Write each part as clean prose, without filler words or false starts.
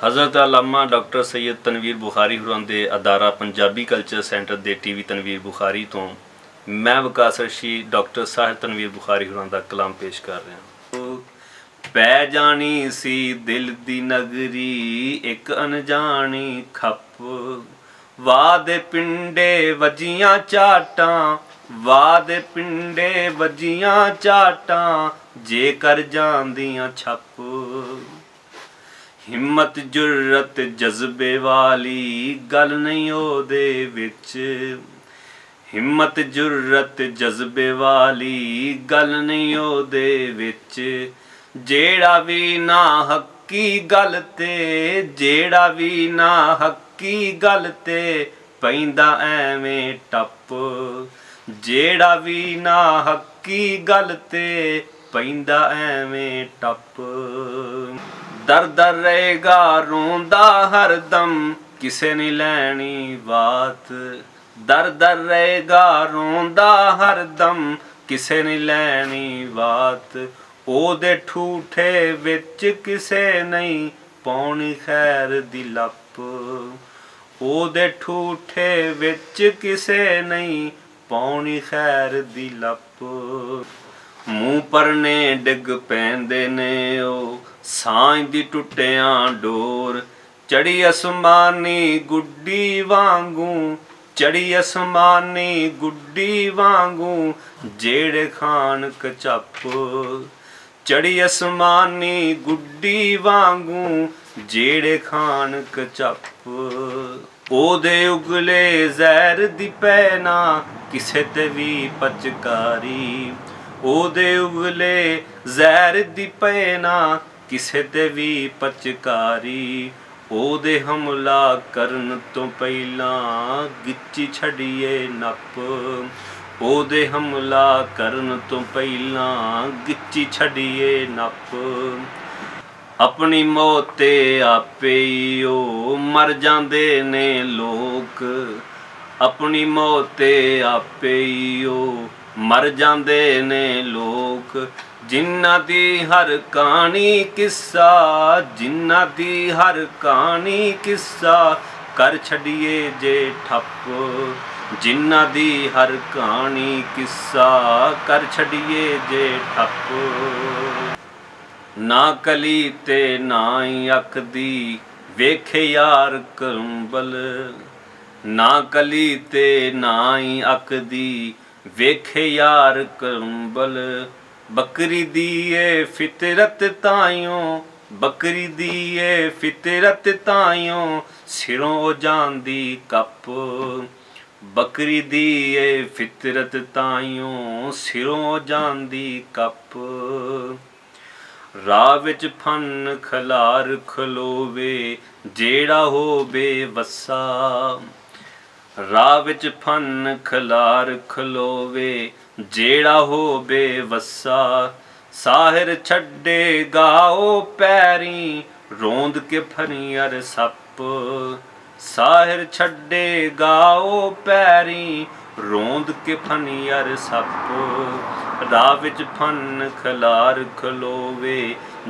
हज़रत अल्लामा डॉक्टर सैयद तनवीर बुखारी होरां दे अदारा Punjabi culture centre दे TV Tanveer Bukhari तो मैं विकास अर्शी डॉक्टर साहिर तनवीर बुखारी होरां दा कलाम पेश कर रहा। पै जानी सी दिल दी नगरी एक अनजानी खप, वादे पिंडे वजियां चाटां, वादे पिंडे वजियां चाटां, जे कर जांदियां छप। हिम्मत जुर्रत जज्बे वाली गल नहीं ओदे विच, हिम्मत जुर्रत जज्बे वाली गल नहीं ओदे विच, जेड़ा भी ना हक्की गल ते, जेड़ा भी ना हक्की गल ते पैंदा ऐवें टप, जेड़ा भी ना हक्की गल ते पैंदा ऐवें टप। दर दर रहेगा रोंदा हरदम किसे नहीं लैनी बात, दर दर रहेगा रोंदा हरदम किसे नहीं लैनी बात, ओदे ठूठे विच किसे नहीं पाउनी खैर दी लप, ओदे ठूठे विच किसे नहीं पाउनी खैर दी लप। मूँह परने डिग पैंदे ने ओ सांझ दी टुटियां डोर, चढ़ी असमानी गुड्डी वांगू, चढ़ी असमानी गुड्डी वांगू, जेड़े खान कचप, चढ़ी असमानी गुड्डी वांगू, जेड़े खान कचप। ओदे उगले जहर दी पैना किसे ते भी पचकारी, ओदे उगले जहर दी पैना किसे ते भी पचकारी, ओदे हमला करन तो पहलां गिच्ची छड़िए नप, ओदे हमला करन तो पहलां गिच्ची छड़िए नप। अपनी मौत ते आपे ही ओ मर जांदे ने लोक, अपनी मौत ते आपे ही ओ मर जांदे ने लोक, जिन्ना दी हर कहानी किस्सा, जिन्ना दी हर कहानी किस्सा कर छड़िए जे ठप, जिन्ना दी हर कहानी किस्सा कर छड़िए जे ठप। ना कली ते ना ही अख दी वेखे यार कंबल, ना कली ते ना ही अख दी वेखे यार कंबल, बकरी दी ए फितरत ताइयों, बकरी दी ए फितरत ताइयों सिरों ओ जांदी कप, बकरी दी ए फितरत ताइयों सिरों ओ जांदी कप। राह विच फन खलार खलोवे जेड़ा होवे वस्सा, राह विच फन खलार खलोवे जेड़ा होवे वस्सा, साहिर छड्डेगा ओ पैरी रोंद के फनियर सप, साहिर छड्डेगा ओ पैरी रोंद के फनियर सप। राह विच फन खलार खलोवे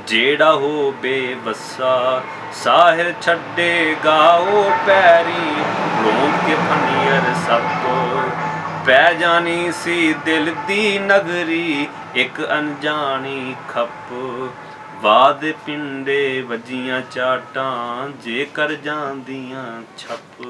जेड़ा होवे वस्सा, साहिर छड्डेगा ओ पैरी रोंद के फनियर सप। पै जानी सी दिल दी नगरी एक अनजानी खप, वादे पिंडे वजियां चाटां जे कर जांदियां छप।